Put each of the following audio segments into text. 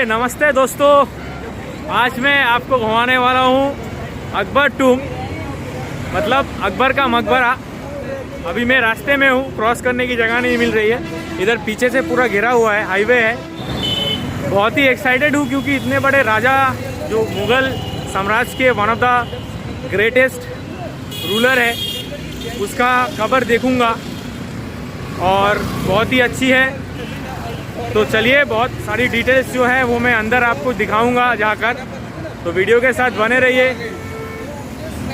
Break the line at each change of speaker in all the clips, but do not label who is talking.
नमस्ते दोस्तों, आज मैं आपको घुमाने वाला हूँ अकबर टूम, मतलब अकबर का मकबरा। अभी मैं रास्ते में हूँ, क्रॉस करने की जगह नहीं मिल रही है। इधर पीछे से पूरा घिरा हुआ है, हाईवे है। बहुत ही एक्साइटेड हूँ क्योंकि इतने बड़े राजा जो मुग़ल साम्राज्य के one of the greatest ruler है, उसका कब्र देखूँगा और बहुत ही अच्छी है। तो चलिए, बहुत सारी डिटेल्स जो है वो मैं अंदर आपको दिखाऊंगा जाकर, तो वीडियो के साथ बने रहिए।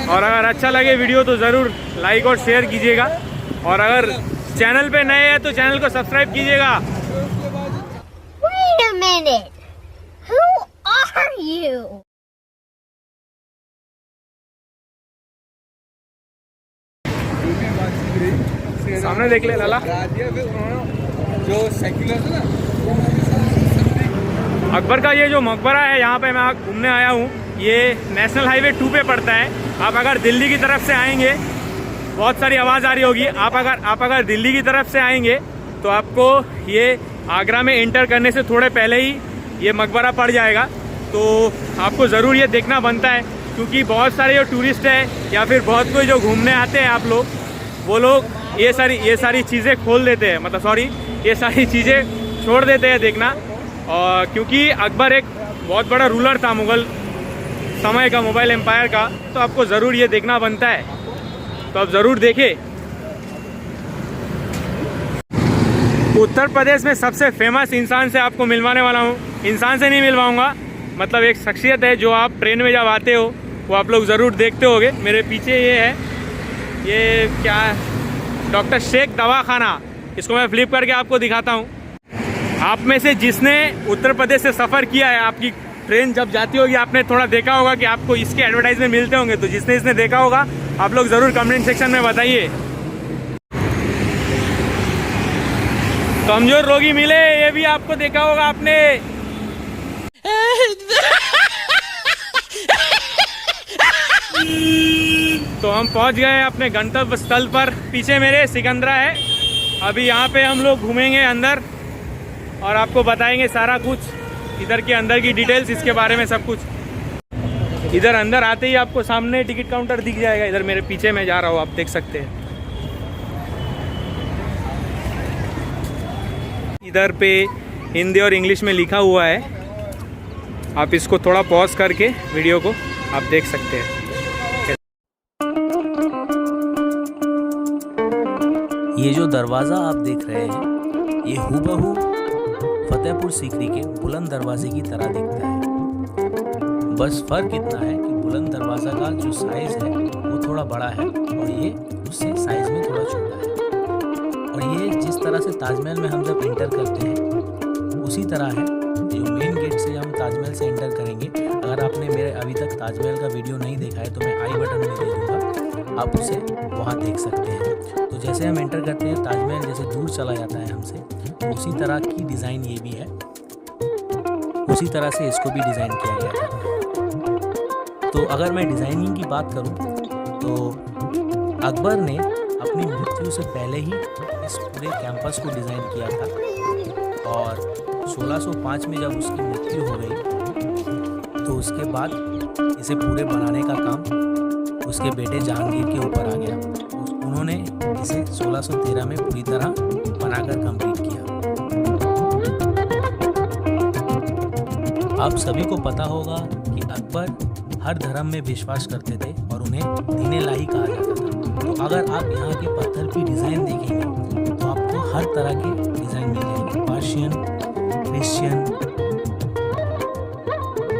और अगर अच्छा लगे वीडियो तो ज़रूर लाइक और शेयर कीजिएगा, और अगर चैनल पे नए हैं तो चैनल को सब्सक्राइब कीजिएगा।
Wait a minute. Who are you?
सामने देख ले लाला,
जो सेक्युलर है ना,
अकबर का ये जो मकबरा है, यहाँ पे मैं घूमने आया हूँ। ये नेशनल हाईवे 2 पे पड़ता है। आप अगर दिल्ली की तरफ से आएंगे, बहुत सारी आवाज़ आ रही होगी, आप अगर दिल्ली की तरफ से आएंगे तो आपको ये आगरा में एंटर करने से थोड़े पहले ही ये मकबरा पड़ जाएगा। तो आपको ज़रूर ये देखना बनता है, क्योंकि बहुत सारे जो टूरिस्ट हैं या फिर बहुत कोई जो घूमने आते हैं आप लोग, वो लोग ये सारी चीज़ें खोल देते हैं, मतलब सॉरी, ये सारी चीज़ें छोड़ देते हैं देखना। और क्योंकि अकबर एक बहुत बड़ा रूलर था मुग़ल समय का, मुग़ल एम्पायर का, तो आपको ज़रूर ये देखना बनता है। तो आप ज़रूर देखें। उत्तर प्रदेश में सबसे फेमस इंसान से आपको मिलवाने वाला हूँ। इंसान से नहीं मिलवाऊँगा, मतलब एक शख्सियत है जो आप ट्रेन में जब आते हो वो आप लोग ज़रूर देखते होगे। मेरे पीछे ये है, ये क्या, डॉक्टर शेख दवाखाना। इसको मैं फ्लिप करके आपको दिखाता हूँ। आप में से जिसने उत्तर प्रदेश से सफ़र किया है, आपकी ट्रेन जब जाती होगी आपने थोड़ा देखा होगा कि आपको इसके एडवर्टाइजमेंट मिलते होंगे। तो जिसने इसने देखा होगा आप लोग ज़रूर कमेंट सेक्शन में बताइए। कमज़ोर रोगी मिले, ये भी आपको देखा होगा आपने। तो हम पहुंच गए अपने गंतव्य स्थल पर। पीछे मेरे सिकंदरा है। अभी यहाँ पे हम लोग घूमेंगे अंदर और आपको बताएंगे सारा कुछ, इधर के अंदर की डिटेल्स, इसके बारे में सब कुछ। इधर अंदर आते ही आपको सामने टिकट काउंटर दिख जाएगा। इधर मेरे पीछे मैं जा रहा हूँ, आप देख सकते हैं। इधर पे हिंदी और इंग्लिश में लिखा हुआ है। आप इसको थोड़ा पॉज करके वीडियो को आप देख सकते हैं।
ये जो दरवाज़ा आप देख रहे हैं, ये हूबहू फतेहपुर सीकरी के बुलंद दरवाजे की तरह दिखता है। बस फ़र्क इतना है कि बुलंद दरवाज़ा का जो साइज़ है वो थोड़ा बड़ा है और ये उससे साइज़ में थोड़ा छोटा है। और ये जिस तरह से ताजमहल में हम जब एंटर करते हैं उसी तरह है। जो मेन गेट से हम ताजमहल से एंटर करेंगे, अगर आपने मेरे अभी तक ताजमहल का वीडियो नहीं देखा है तो मैं आई बटन में दे दूँगा, आप उसे वहाँ देख सकते हैं। तो जैसे हम एंटर करते हैं, ताजमहल जैसे दूर चला जाता है हमसे, तो उसी तरह की डिज़ाइन ये भी है, उसी तरह से इसको भी डिज़ाइन किया गया था। तो अगर मैं डिज़ाइनिंग की बात करूं तो अकबर ने अपनी मृत्यु से पहले ही इस पूरे कैंपस को डिज़ाइन किया था। और 1605 में जब उसकी मृत्यु हो गई तो उसके बाद इसे पूरे बनाने का काम उसके बेटे जहांगीर के ऊपर आ गया। उन्होंने इसे 1613 में पूरी तरह बनाकर कंप्लीट किया। आप सभी को पता होगा कि अकबर हर धर्म में विश्वास करते थे और उन्हें दीन-ए-इलाही कहा जाता था। तो अगर आप यहाँ के पत्थर की डिज़ाइन देखेंगे तो आपको हर तरह के डिज़ाइन मिल जाएंगे। पर्शियन, क्रिश्चियन,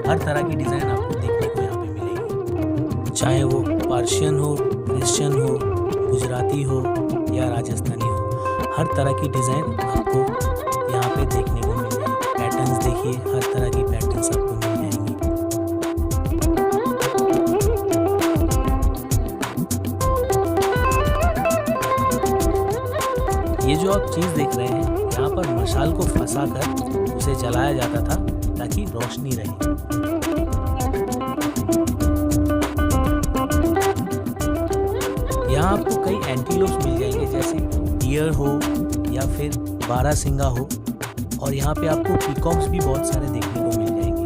हर तरह की डिज़ाइन आपको देखने को यहाँ पे मिलेगी। चाहे वो पर्शियन हो, क्रिश्चियन हो, गुजराती हो या राजस्थानी हो, हर तरह की डिज़ाइन आपको यहाँ पे देखने को मिल जाएगी। पैटर्न्स देखिए, हर तरह की पैटर्न्स आपको मिल जाएंगी। ये जो आप चीज़ देख रहे हैं, यहाँ पर मशाल को फंसा कर उसे जलाया जाता था ताकि रोशनी रहे। यहाँ आपको कई एंटीलोप्स मिल जाएंगे, जैसे डियर हो या फिर बारहसिंगा हो, और यहाँ पे आपको पीकॉक्स भी बहुत सारे देखने को मिल जाएंगे।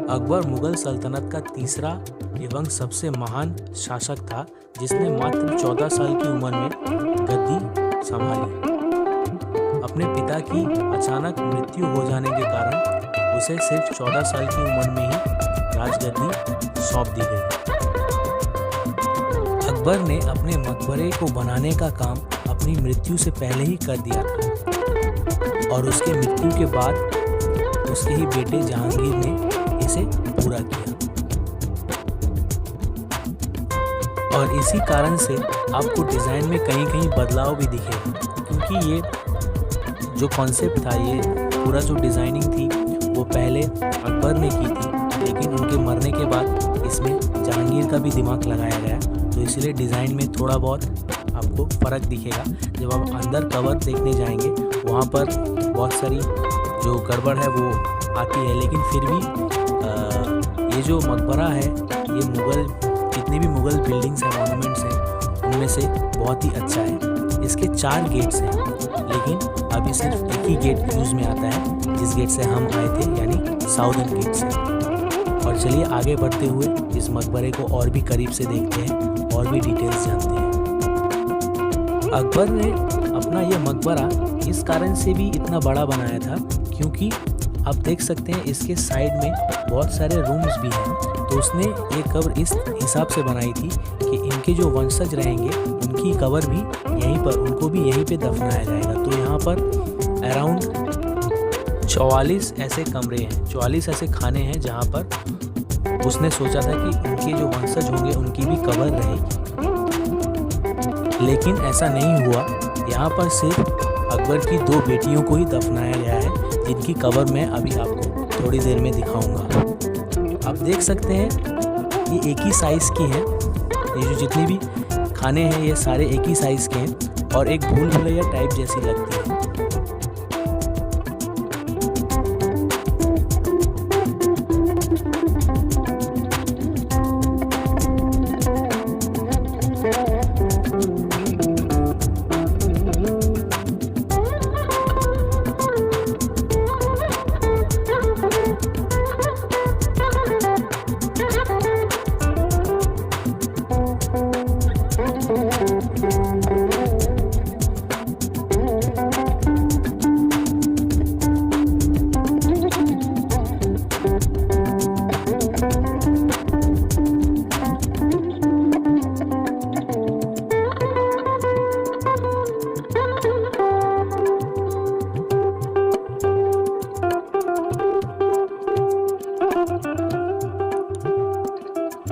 अकबर मुगल सल्तनत का तीसरा एवं सबसे महान शासक था, जिसने मात्र 14 साल की उम्र में गद्दी संभाली। अपने पिता की अचानक मृत्यु हो जाने के कारण उसे सिर्फ 14 साल की उम्र में ही राजगद्दी सौंप दी गई। अकबर ने अपने मकबरे को बनाने का काम अपनी मृत्यु से पहले ही कर दिया था, और उसके मृत्यु के बाद उसके ही बेटे जहांगीर ने इसे पूरा किया। और इसी कारण से आपको डिज़ाइन में कहीं कहीं बदलाव भी दिखेगा, क्योंकि ये जो कॉन्सेप्ट था, ये पूरा जो डिज़ाइनिंग थी वो पहले अकबर ने की थी, लेकिन उनके मरने के बाद इसमें जहांगीर का भी दिमाग लगाया गया, तो इसलिए डिज़ाइन में थोड़ा बहुत आपको फ़र्क दिखेगा। जब आप अंदर कवर देखने जाएंगे वहाँ पर बहुत सारी जो गड़बड़ है वो आती है, लेकिन फिर भी ये जो मकबरा है, ये मुग़ल जितनी भी मुग़ल बिल्डिंग्स हैं, मॉन्यूमेंट्स हैं, उनमें से बहुत ही अच्छा है। इसके 4 गेट्स हैं, लेकिन अभी सिर्फ एक ही गेट यूज़ में आता है, जिस गेट से हम आए थे, यानी साउदर्न गेट से। और चलिए आगे बढ़ते हुए इस मकबरे को और भी करीब से देखते हैं और भी डिटेल्स जानते हैं। अकबर ने अपना ये मकबरा इस कारण से भी इतना बड़ा बनाया था, क्योंकि आप देख सकते हैं इसके साइड में बहुत सारे रूम्स भी हैं, तो उसने ये कब्र इस हिसाब से बनाई थी कि इनके जो वंशज रहेंगे उनकी कब्र भी यहीं पर, उनको भी यहीं पे दफनाया जाएगा। तो यहाँ पर अराउंड 44 ऐसे कमरे हैं, 44 ऐसे खाने हैं, जहाँ पर उसने सोचा था कि उनके जो वंशज होंगे उनकी भी कब्र रहेगी, लेकिन ऐसा नहीं हुआ। यहाँ पर सिर्फ अकबर की 2 बेटियों को ही दफनाया गया है, जिनकी कब्र मैं अभी आपको थोड़ी देर में दिखाऊंगा। आप देख सकते हैं ये एक ही साइज़ की हैं, ये जो जितनी भी खाने हैं ये सारे एक ही साइज़ के हैं, और एक भूल भुलैया टाइप जैसी लगती है।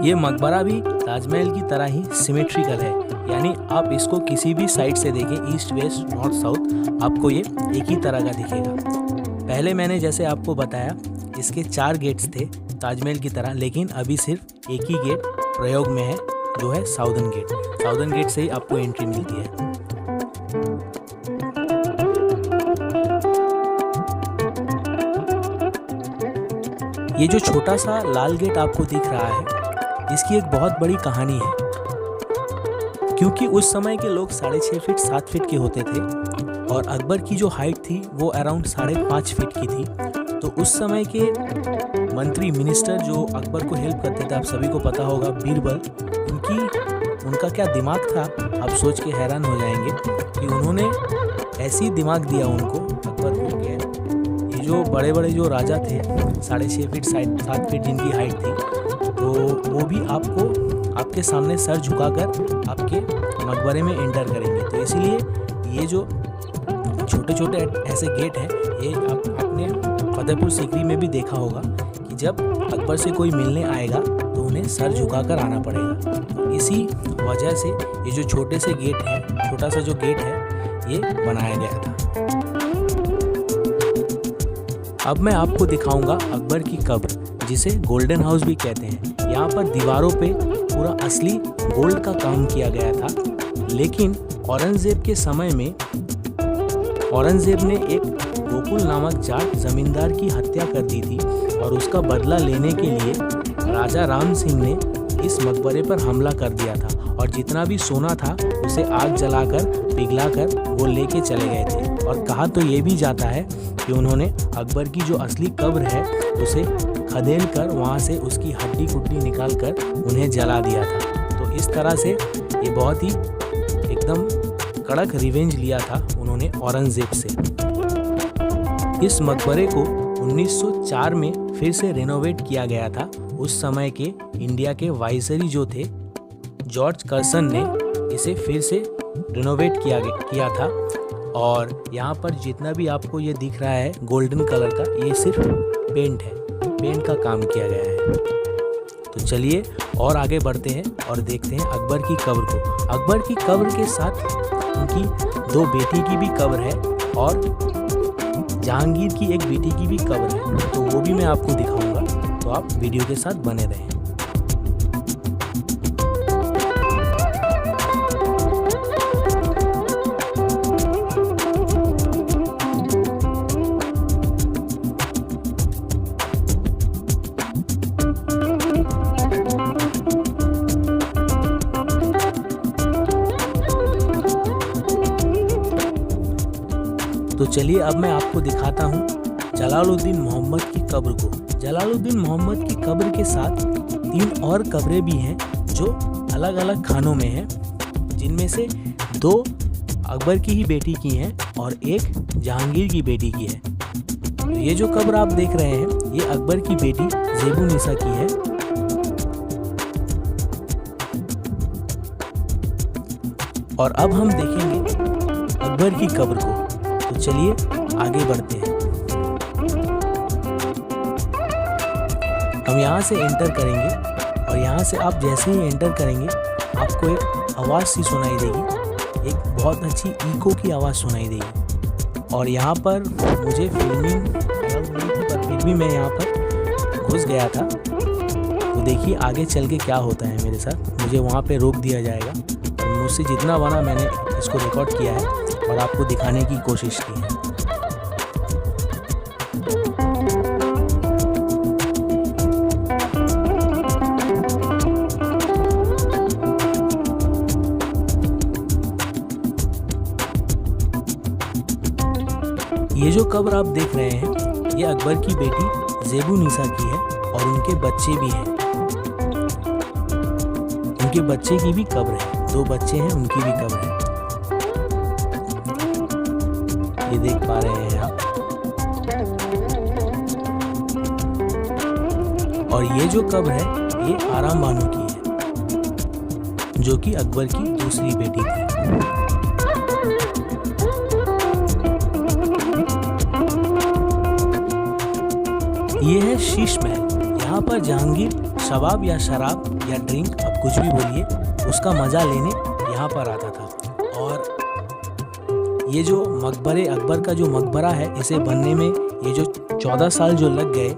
ये मकबरा भी ताजमहल की तरह ही सिमेट्रिकल है, यानी आप इसको किसी भी साइड से देखें, ईस्ट वेस्ट नॉर्थ साउथ, आपको ये एक ही तरह का दिखेगा। पहले मैंने जैसे आपको बताया इसके 4 गेट्स थे ताजमहल की तरह, लेकिन अभी सिर्फ एक ही गेट प्रयोग में है, जो है साउदर्न गेट। साउदर्न गेट से ही आपको एंट्री मिलती है। ये जो छोटा सा लाल गेट आपको दिख रहा है, इसकी एक बहुत बड़ी कहानी है, क्योंकि उस समय के लोग 6.5 फीट 7 फीट के होते थे, और अकबर की जो हाइट थी वो अराउंड 5.5 फीट की थी। तो उस समय के मंत्री मिनिस्टर जो अकबर को हेल्प करते थे, आप सभी को पता होगा, बीरबल, उनका क्या दिमाग था, आप सोच के हैरान हो जाएंगे कि उन्होंने ऐसी दिमाग दिया उनको, अकबर को, कि ये जो बड़े बड़े जो राजा थे 6.5 फीट 7 फीट जिनकी हाइट थी, तो वो भी आपके सामने सर झुकाकर आपके मकबरे में एंटर करेंगे। तो इसलिए ये जो छोटे छोटे ऐसे गेट हैं, ये आपने फतेहपुर सीकरी में भी देखा होगा कि जब अकबर से कोई मिलने आएगा तो उन्हें सर झुकाकर आना पड़ेगा। तो इसी वजह से ये जो छोटे से गेट हैं, छोटा सा जो गेट है, ये बनाया गया था। अब मैं आपको दिखाऊंगा अकबर की कब्र, जिसे गोल्डन हाउस भी कहते हैं। यहाँ पर दीवारों पे पूरा असली गोल्ड का काम किया गया था। लेकिन औरंगजेब के समय में औरंगजेब ने एक गोकुल नामक जाट जमींदार की हत्या कर दी थी और उसका बदला लेने के लिए राजा राम सिंह ने इस मकबरे पर हमला कर दिया था और जितना भी सोना था उसे आग जलाकर पिघलाकर वो लेके चले गए थे। और कहा तो ये भी जाता है कि उन्होंने अकबर की जो असली कब्र है उसे खदेड़ कर वहाँ से उसकी हड्डी कुड्डी निकाल कर उन्हें जला दिया था। तो इस तरह से ये बहुत ही एकदम कड़क रिवेंज लिया था उन्होंने औरंगजेब से। इस मकबरे को 1904 में फिर से रेनोवेट किया गया था। उस समय के इंडिया के वाइसरी जो थे जॉर्ज कर्सन ने इसे फिर से रेनोवेट किया था। और यहाँ पर जितना भी आपको ये दिख रहा है गोल्डन कलर का, ये सिर्फ पेंट है, पेंट का काम किया गया है। तो चलिए और आगे बढ़ते हैं और देखते हैं अकबर की कब्र को। अकबर की कब्र के साथ उनकी 2 बेटी की भी कब्र है और जहांगीर की एक बेटी की भी कब्र है, तो वो भी मैं आपको दिखाऊंगा। तो आप वीडियो के साथ बने रहें। तो चलिए अब मैं आपको दिखाता हूँ जलालुद्दीन मोहम्मद की कब्र को। जलालुद्दीन मोहम्मद की कब्र के साथ 3 और कब्रें भी हैं जो अलग अलग खानों में हैं, जिनमें से 2 अकबर की ही बेटी की हैं और 1 जहांगीर की बेटी की है। तो ये जो कब्र आप देख रहे हैं ये अकबर की बेटी ज़ेबू निसा की है। और अब हम देखेंगे अकबर की कब्र को। तो चलिए आगे बढ़ते हैं। हम यहाँ से एंटर करेंगे और यहाँ से आप जैसे ही एंटर करेंगे आपको एक आवाज़ सी सुनाई देगी, एक बहुत अच्छी इको की आवाज़ सुनाई देगी। और यहाँ पर मुझे फिल्मिंग अलग नहीं थी, पर फिर भी मैं यहाँ पर घुस गया था। तो देखिए आगे चल के क्या होता है मेरे साथ। मुझे वहाँ पे रोक दिया जाएगा। मुझसे जितना बना मैंने इसको रिकॉर्ड किया है और आपको दिखाने की कोशिश की है। ये जो कब्र आप देख रहे हैं ये अकबर की बेटी ज़ेबू निसा की है और उनके बच्चे भी हैं। उनके बच्चे की भी कब्र है, 2 बच्चे हैं, उनकी भी कब्र है। ये देख पा रहे हैं आप। और ये जो कब्र है ये आराम बानो की है, जो कि अकबर की दूसरी बेटी थी। ये है शीश महल। यहाँ पर जहांगीर शबाब या शराब या ड्रिंक, अब कुछ भी बोलिए, उसका मज़ा लेने यहाँ पर आता था। और ये जो मकबरे अकबर का जो मकबरा है इसे बनने में ये जो 14 साल जो लग गए,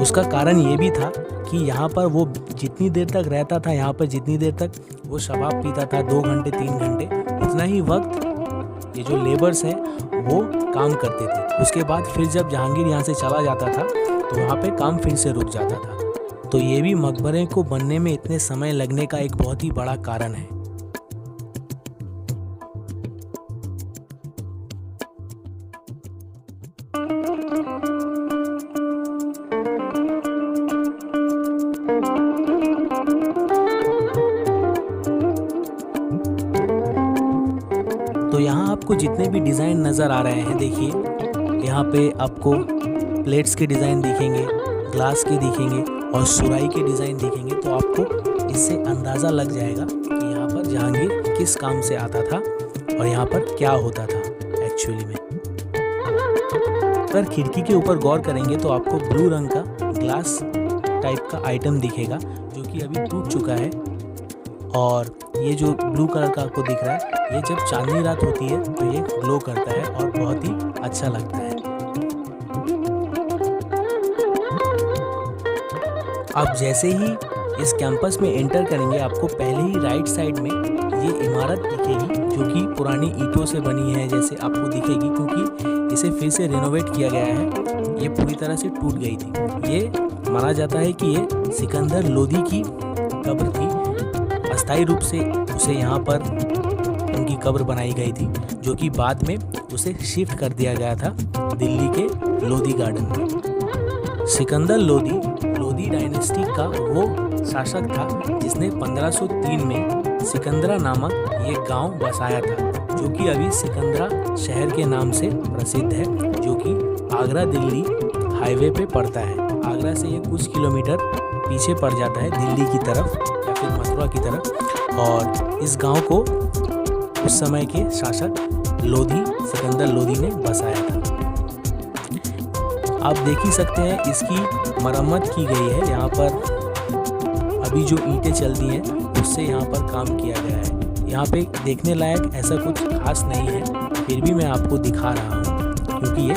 उसका कारण ये भी था कि यहाँ पर वो जितनी देर तक रहता था, यहाँ पर जितनी देर तक वो शराब पीता था, 2 घंटे 3 घंटे, उतना ही वक्त ये जो लेबर्स हैं वो काम करते थे। उसके बाद फिर जब जहांगीर यहाँ से चला जाता था तो वहाँ पे काम फिर से रुक जाता था। तो ये भी मकबरे को बनने में इतने समय लगने का एक बहुत ही बड़ा कारण है। तो यहाँ आपको जितने भी डिज़ाइन नज़र आ रहे हैं, देखिए यहाँ पे आपको प्लेट्स के डिज़ाइन दिखेंगे, ग्लास के दिखेंगे और सुराही के डिज़ाइन दिखेंगे। तो आपको इससे अंदाज़ा लग जाएगा कि यहाँ पर जहांगीर किस काम से आता था और यहाँ पर क्या होता था एक्चुअली में। अगर खिड़की के ऊपर गौर करेंगे तो आपको ब्लू रंग का ग्लास टाइप का आइटम दिखेगा जो कि अभी टूट चुका है। और ये जो ब्लू कलर का आपको दिख रहा है, ये जब चांदनी रात होती है तो ये ग्लो करता है और बहुत ही अच्छा लगता है। अब जैसे ही इस कैंपस में एंटर करेंगे आपको पहले ही राइट साइड में ये इमारत दिखेगी जो कि पुरानी ईंटों से बनी है जैसे आपको दिखेगी, क्योंकि इसे फिर से रिनोवेट किया गया है। ये पूरी तरह से टूट गई थी। ये माना जाता है कि ये सिकंदर लोदी की कब्र थी। अस्थायी रूप से उसे यहाँ पर उनकी कब्र बनाई गई थी, जो कि बाद में उसे शिफ्ट कर दिया गया था दिल्ली के लोदी गार्डन में। सिकंदर लोदी डायनेस्टी का वो शासक था जिसने 1503 में सिकंदरा नामक ये गांव बसाया था, जो कि अभी सिकंदरा शहर के नाम से प्रसिद्ध है, जो कि आगरा दिल्ली हाईवे पे पड़ता है। आगरा से ये कुछ किलोमीटर पीछे पड़ जाता है दिल्ली की तरफ या फिर मथुरा की तरफ। और इस गांव को उस समय के शासक सिकंदर लोदी ने बसाया था। आप देख ही सकते हैं इसकी मरम्मत की गई है। यहाँ पर अभी जो ईंटें चलती हैं उससे यहाँ पर काम किया गया है। यहाँ पे देखने लायक ऐसा कुछ खास नहीं है, फिर भी मैं आपको दिखा रहा हूँ क्योंकि ये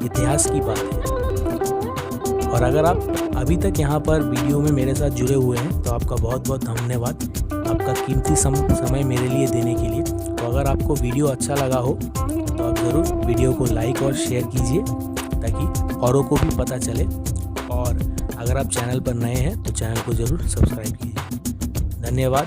इतिहास की बात है। और अगर आप अभी तक यहाँ पर वीडियो में मेरे साथ जुड़े हुए हैं तो आपका बहुत बहुत धन्यवाद, आपका कीमती समय मेरे लिए देने के लिए। तो अगर आपको वीडियो अच्छा लगा हो तो आप ज़रूर वीडियो को लाइक और शेयर कीजिए ताकि औरों को भी पता चले। और अगर आप चैनल पर नए हैं तो चैनल को ज़रूर सब्सक्राइब कीजिए। धन्यवाद।